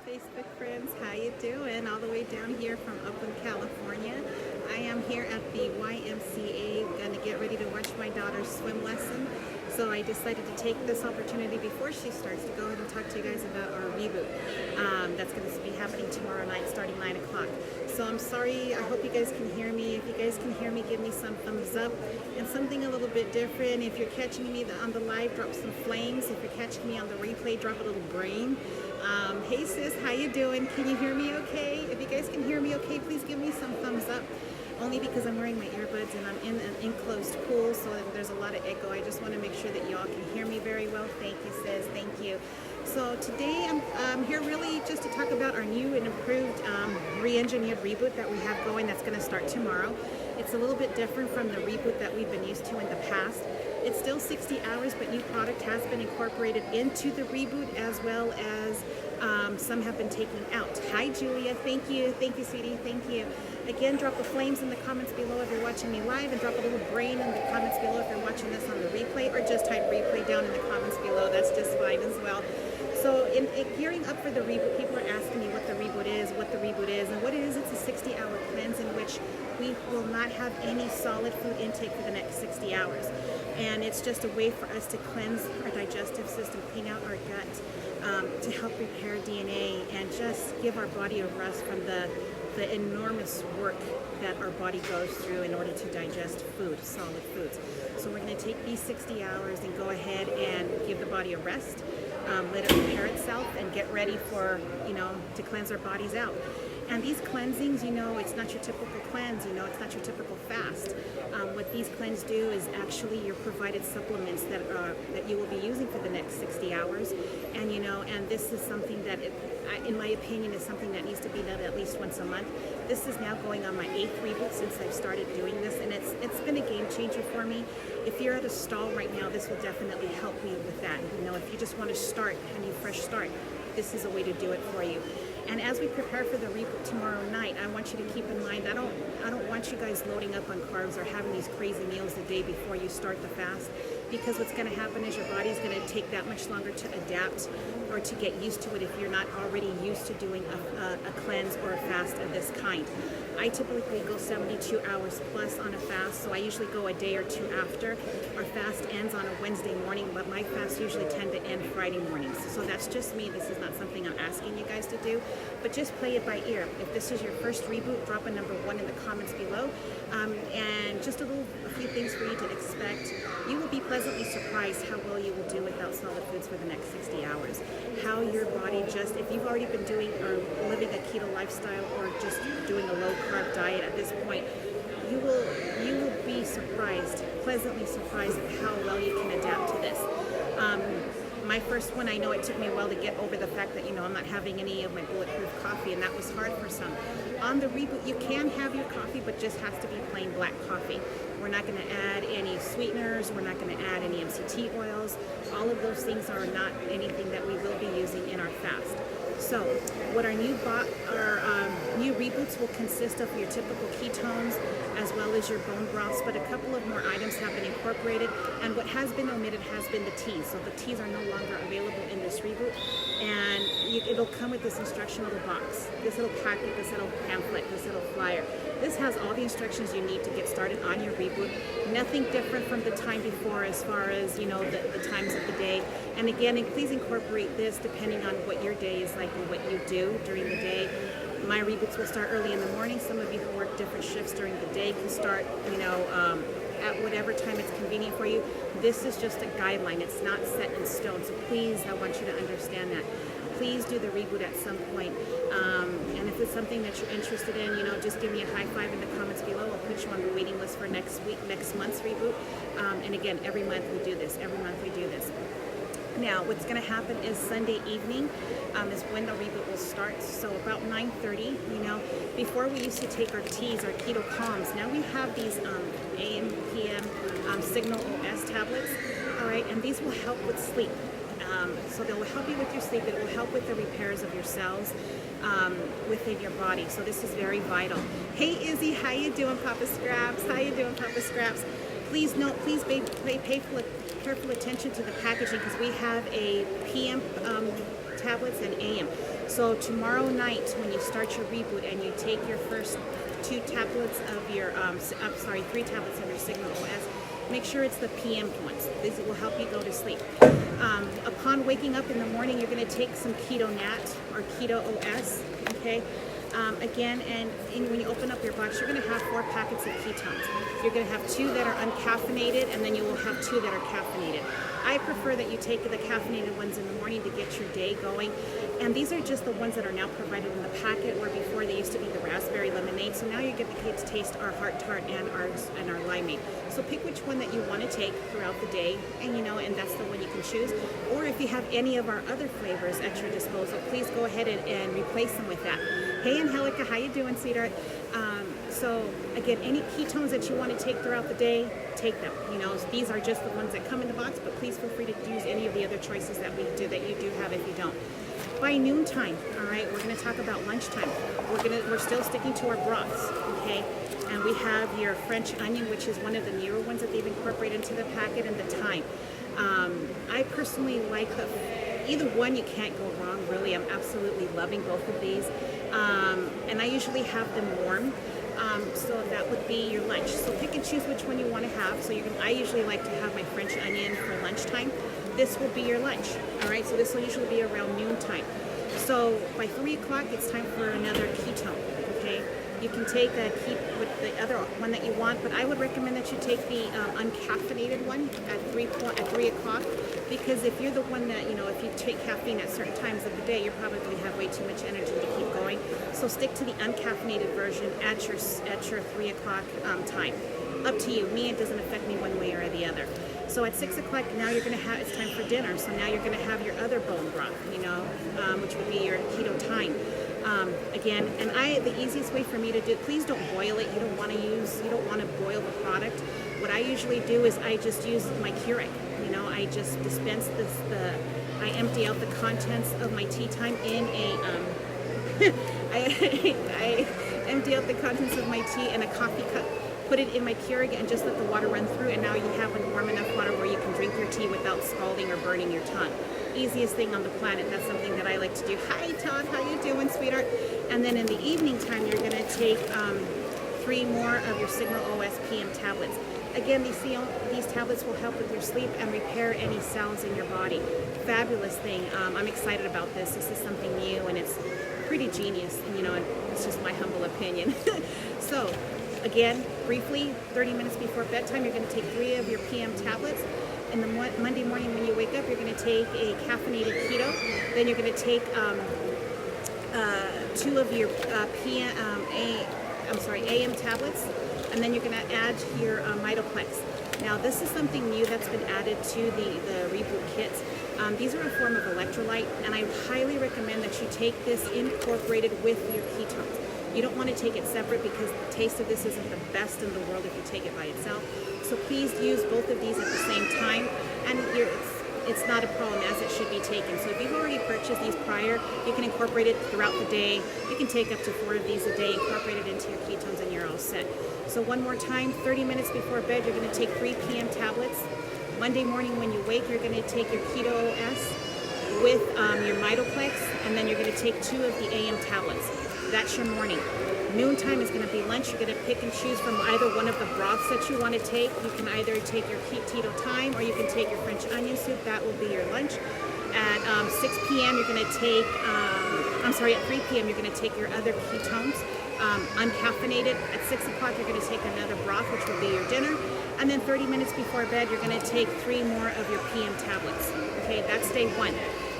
Facebook friends, how you doing? All the way down here from Oakland, California. I am here at the YMCA, gonna get ready to watch my daughter's swim lesson. So I decided to take this opportunity before she starts to go ahead and talk to you guys about our reboot. That's going to be happening tomorrow night starting 9 o'clock. So I'm sorry, I hope you guys can hear me. If you guys can hear me, give me some thumbs up. And something a little bit different, if you're catching me on the live, drop some flames. If you're catching me on the replay, drop a little brain. Hey sis, how you doing? Can you hear me okay? If you guys can hear me okay, please give me some thumbs up. Only because I'm wearing my earbuds and I'm in an enclosed pool, so there's a lot of echo. I just want to make sure that y'all can hear me very well. Thank you, sis. Thank you. So today I'm here really just to talk about our new and improved re-engineered reboot that we have going that's going to start tomorrow. It's a little bit different from the reboot that we've been used to in the past. It's still 60 hours, but new product has been incorporated into the reboot, as well as some have been taken out. Hi, Julia. Thank you. Thank you, sweetie. Thank you. Again, drop the flames in the comments below if you're watching me live, and drop a little brain in the comments below if you're watching this on the replay, or just type replay down in the comments below. That's just fine as well. So in gearing up for the reboot, people are asking me what the reboot is, and what it is, it's a 60-hour cleanse in which we will not have any solid food intake for the next 60 hours. And it's just a way for us to cleanse our digestive system, clean out our gut, to help repair DNA, and just give our body a rest from the enormous work that our body goes through in order to digest food, solid foods. So we're going to take these 60 hours and go ahead and give the body a rest, let it repair itself, and get ready for, to cleanse our bodies out. And these cleansings, it's not your typical cleanse, it's not your typical fast. What these cleanses do is actually you're provided supplements that you will be using for the next 60 hours. And this is something that, in my opinion, is something that needs to be done at least once a month. This is now going on my 8th reboot since I've started doing this, and it's been a game changer for me. If you're at a stall right now, this will definitely help me with that. If you just want to start, a new fresh start, this is a way to do it for you. And as we prepare for the reboot tomorrow night, I want you to keep in mind, I don't want you guys loading up on carbs or having these crazy meals the day before you start the fast, because what's going to happen is your body's going to take that much longer to adapt or to get used to it if you're not already used to doing a cleanse or a fast of this kind. I typically go 72 hours plus on a fast, so I usually go a day or two after. Our fast ends on a Wednesday morning, but my fasts usually tend to end Friday mornings. So that's just me. This is not something I'm asking you guys to do, but just play it by ear. If this is your first reboot, drop a number 1 in the comments below. And just a few things for you to expect. You will be pleasantly surprised how well you will do without solid foods for the next 60 hours. How your body just, if you've already been doing or living a keto lifestyle or just doing a low carb diet at this point, you will be surprised, pleasantly surprised at how well you can adapt to this. My first one, I know it took me a while to get over the fact that, I'm not having any of my bulletproof coffee, and that was hard for some. On the reboot, you can have your coffee, but just has to be plain black coffee. We're not going to add any sweeteners. We're not going to add any MCT oils. All of those things are not anything that we will be using in our fast. So what our new reboots will consist of your typical ketones as well as your bone broths, but a couple of more items have been incorporated, and what has been omitted has been the teas. So the teas are no longer available in this reboot, and it'll come with this instructional box, this little packet, this little pamphlet, this little flyer. This has all the instructions you need to get started on your reboot. Nothing different from the time before as far as, the times of the day. And again, please incorporate this depending on what your day is like and what you do during the day. My reboots will start early in the morning. Some of you who work different shifts during the day can start, at whatever time it's convenient for you. This is just a guideline. It's not set in stone. So please, I want you to understand that. Please do the reboot at some point. And if it's something that you're interested in, just give me a high five in the comments below. I'll put you on the waiting list for next month's reboot. And again, every month we do this. Now, what's going to happen is Sunday evening is when the reboot will start. So about 9:30, before we used to take our teas, our keto calms. Now we have these AM, PM Signal OS tablets. All right, and these will help with sleep. So they will help you with your sleep. It will help with the repairs of your cells within your body. So this is very vital. Hey Izzy, how you doing, Papa Scraps? Please note, please pay careful attention to the packaging, because we have a PM tablets and AM. So tomorrow night when you start your reboot and you take your first 3 tablets of your Signal OS, make sure it's the PM ones. This will help you go to sleep. Upon waking up in the morning, you're going to take some Keto Nat or Keto OS, okay? Again, and when you open up your box, you're going to have 4 packets of ketones. You're going to have 2 that are uncaffeinated, and then you will have 2 that are caffeinated. I prefer that you take the caffeinated ones in the morning to get your day going. And these are just the ones that are now provided in the packet, where before they used to be the raspberry lemonade. So now you get to taste our heart tart and our limeade. So pick which one that you want to take throughout the day, and and that's the one you can choose. Or if you have any of our other flavors at your disposal, please go ahead and replace them with that. Hey Angelica, how you doing, sweetheart? So again, any ketones that you want to take throughout the day, take them. These are just the ones that come in the box, but please feel free to use any of the other choices that you do have if you don't. By noontime, all right, we're going to talk about lunchtime. We're still sticking to our broths, okay? And we have your French onion, which is one of the newer ones that they've incorporated into the packet, and the thyme. I personally like either one. You can't go wrong, really. I'm absolutely loving both of these. And I usually have them warm. So that would be your lunch. So pick and choose which one you want to have. So I usually like to have my French onion for lunchtime. This will be your lunch. All right, so this will usually be around noontime. So by 3 o'clock, it's time for another ketone. Okay, you can take with the other one that you want, but I would recommend that you take the uncaffeinated one at 3 o'clock, because if you're the one that if you take caffeine at certain times of the day, you probably have way too much energy to keep going. So stick to the uncaffeinated version at your 3 o'clock time. Up to you. Me, it doesn't affect me one way or the other. So at 6 o'clock, now it's time for dinner. So now you're going to have your other bone broth, which would be your keto thyme. Again, and the easiest way for me to do, please don't boil it. You don't want to boil the product. What I usually do is I just use my Keurig. I just dispense I empty out the contents of my tea time in a, I empty out the contents of my tea in a coffee cup, put it in my Keurig, and just let the water run through, and now you have warm enough water where you can drink your tea without scalding or burning your tongue. Easiest thing on the planet. That's something that I like to do. Hi Todd, how you doing, sweetheart? And then in the evening time, you're going to take 3 more of your Signal OS PM tablets. Again, these tablets will help with your sleep and repair any cells in your body. Fabulous thing. I'm excited about this. This is something new, and it's pretty genius. And it's just my humble opinion. So, again, briefly, 30 minutes before bedtime, you're going to take 3 of your PM tablets. In the Monday morning when you wake up, you're going to take a caffeinated keto. Then you're going to take 2 of your AM tablets, and then you're going to add your Mitoplex. Now, this is something new that's been added to the reboot kits. These are a form of electrolyte, and I highly recommend that you take this incorporated with your ketones. You don't want to take it separate, because the taste of this isn't the best in the world if you take it by itself. So please use both of these at the same time, and it's not a problem, as it should be taken. So if you've already purchased these prior, you can incorporate it throughout the day. You can take up to 4 of these a day, incorporate it into your ketones, and you're all set. So one more time, 30 minutes before bed, you're going to take 3 PM tablets. Monday morning when you wake, you're going to take your Keto OS with your Mitoplex, and then you're going to take 2 of the AM tablets. That's your morning. Noontime is going to be lunch. You're going to pick and choose from either one of the broths that you want to take. You can either take your keto thyme, or you can take your French onion soup. That will be your lunch. At 6 p.m. you're going to take, at 3 p.m. you're going to take your other ketones, uncaffeinated. At 6 o'clock you're going to take another broth, which will be your dinner. And then 30 minutes before bed, you're going to take 3 more of your PM tablets. Okay, that's day 1.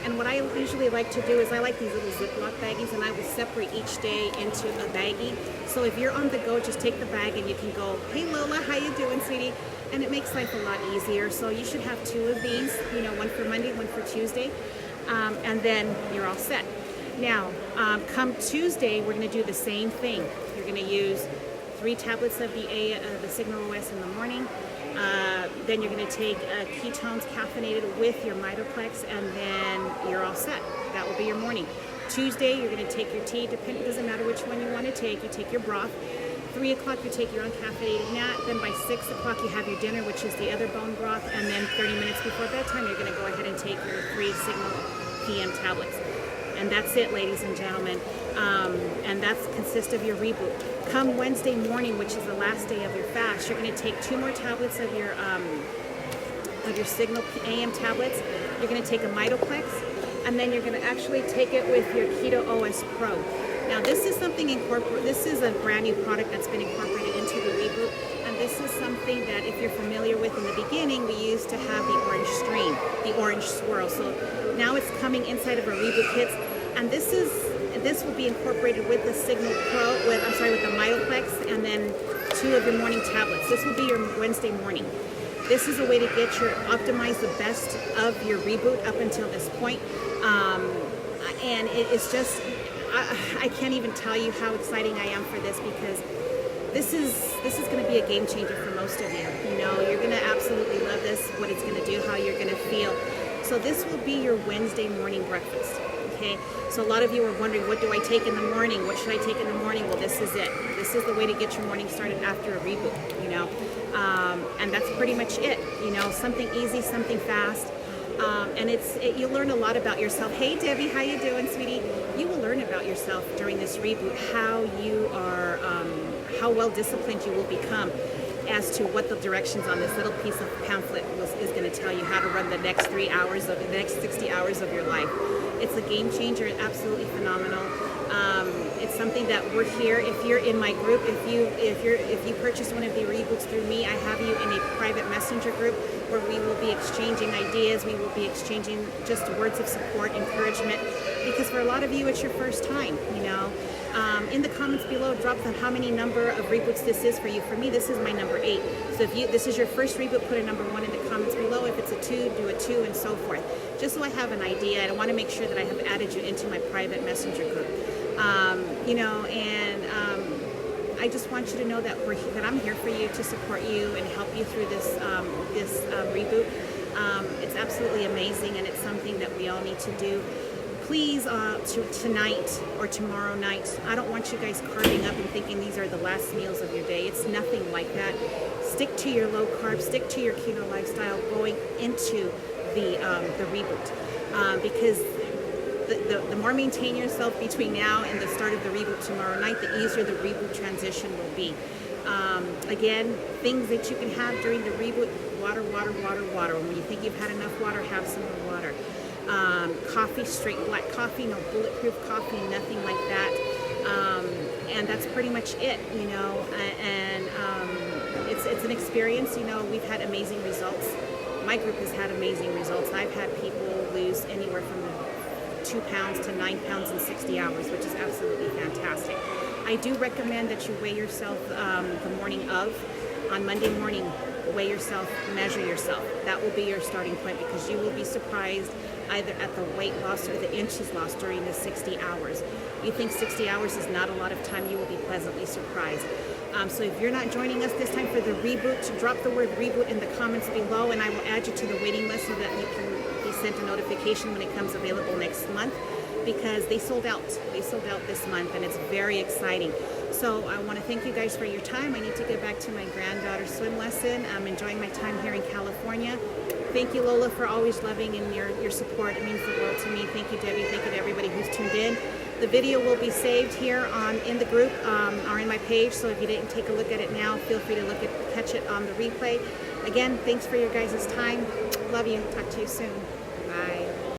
And what I usually like to do is I like these little Ziploc baggies, and I will separate each day into a baggie. So if you're on the go, just take the bag and you can go, hey Lola, how you doing, sweetie? And it makes life a lot easier. So you should have 2 of these, one for Monday, one for Tuesday, and then you're all set. Now, come Tuesday, we're going to do the same thing. You're going to use 3 tablets of the Signal OS in the morning. Then you're going to take ketones caffeinated with your Mitoplex, and then you're all set. That will be your morning. Tuesday, you're going to take your tea. It doesn't matter which one you want to take. You take your broth. 3 o'clock, you take your uncaffeinated nat. Then by 6 o'clock, you have your dinner, which is the other bone broth. And then 30 minutes before bedtime, you're going to go ahead and take your 3 Signal PM tablets. And that's it, ladies and gentlemen. And that consists of your reboot. Come Wednesday morning, which is the last day of your fast, you're going to take 2 more tablets of your Signal AM tablets. You're going to take a Mitoplex, and then you're going to actually take it with your Keto OS Pro. Now, this is something this is a brand new product that's been incorporated into the reboot, and this is something that, if you're familiar with, in the beginning we used to have the orange stream, the orange swirl. So now it's coming inside of our reboot kits, and this will be incorporated with the Signal Pro, with the Mitoplex, and then 2 of your morning tablets. This will be your Wednesday morning. This is a way to optimize the best of your reboot up until this point. And it's just, I can't even tell you how exciting I am for this, because this is going to be a game changer for most of you. You know, you're going to absolutely love this, what it's going to do, how you're going to feel. So this will be your Wednesday morning breakfast. Okay, so a lot of you are wondering, what do I take in the morning? What should I take in the morning? Well, this is it. This is the way to get your morning started after a reboot, you know. And that's pretty much it, you know, something easy, something fast. And you'll learn a lot about yourself. Hey, Debbie, how you doing, sweetie? You will learn about yourself during this reboot, how you are, how well disciplined you will become as to what the directions on this little piece of pamphlet is going to tell you, how to run the next 3 hours of the next 60 hours of your life. It's a game changer. It's absolutely phenomenal. It's something that we're here. If you're in my group, if you purchase one of the reboots through me, I have you in a private messenger group where we will be exchanging ideas. We will be exchanging just words of support, encouragement, because for a lot of you, it's your first time, you know. In the comments below, drop how many number of reboots this is for you. For me, this is my number 8. So if this is your first reboot, put a number 1 in the comments below. If it's a 2, do a 2, and so forth. Just so I have an idea, and I want to make sure that I have added you into my private messenger group. You know, and I just want you to know that I'm here for you, to support you and help you through this reboot. It's absolutely amazing, and it's something that we all need to do. Please, tonight or tomorrow night, I don't want you guys carving up and thinking these are the last meals of your day. It's nothing like that. Stick to your low carb, stick to your keto lifestyle going into the reboot, because the more maintain yourself between now and the start of the reboot tomorrow night, the easier the reboot transition will be. Again, things that you can have during the reboot: water, water, water, water. When you think you've had enough water, have some more water. Coffee, straight black coffee, no bulletproof coffee, nothing like that. And that's pretty much it, you know. And it's an experience. You know, we've had amazing results. My group has had amazing results. I've had people lose anywhere from 2 pounds to 9 pounds in 60 hours, which is absolutely fantastic. I do recommend that you weigh yourself the morning of. On Monday morning, weigh yourself, measure yourself. That will be your starting point, because you will be surprised either at the weight loss or the inches lost during the 60 hours. You think 60 hours is not a lot of time, you will be pleasantly surprised. So if you're not joining us this time for the reboot, drop the word reboot in the comments below, and I will add you to the waiting list so that you can be sent a notification when it comes available next month, because they sold out. They sold out this month, and it's very exciting. So I want to thank you guys for your time. I need to get back to my granddaughter's swim lesson. I'm enjoying my time here in California. Thank you, Lola, for always loving and your support. It means the world to me. Thank you, Debbie. Thank you to everybody who's tuned in. The video will be saved here in the group or in my page. So if you didn't take a look at it now, feel free to catch it on the replay. Again, thanks for your guys' time. Love you. Talk to you soon.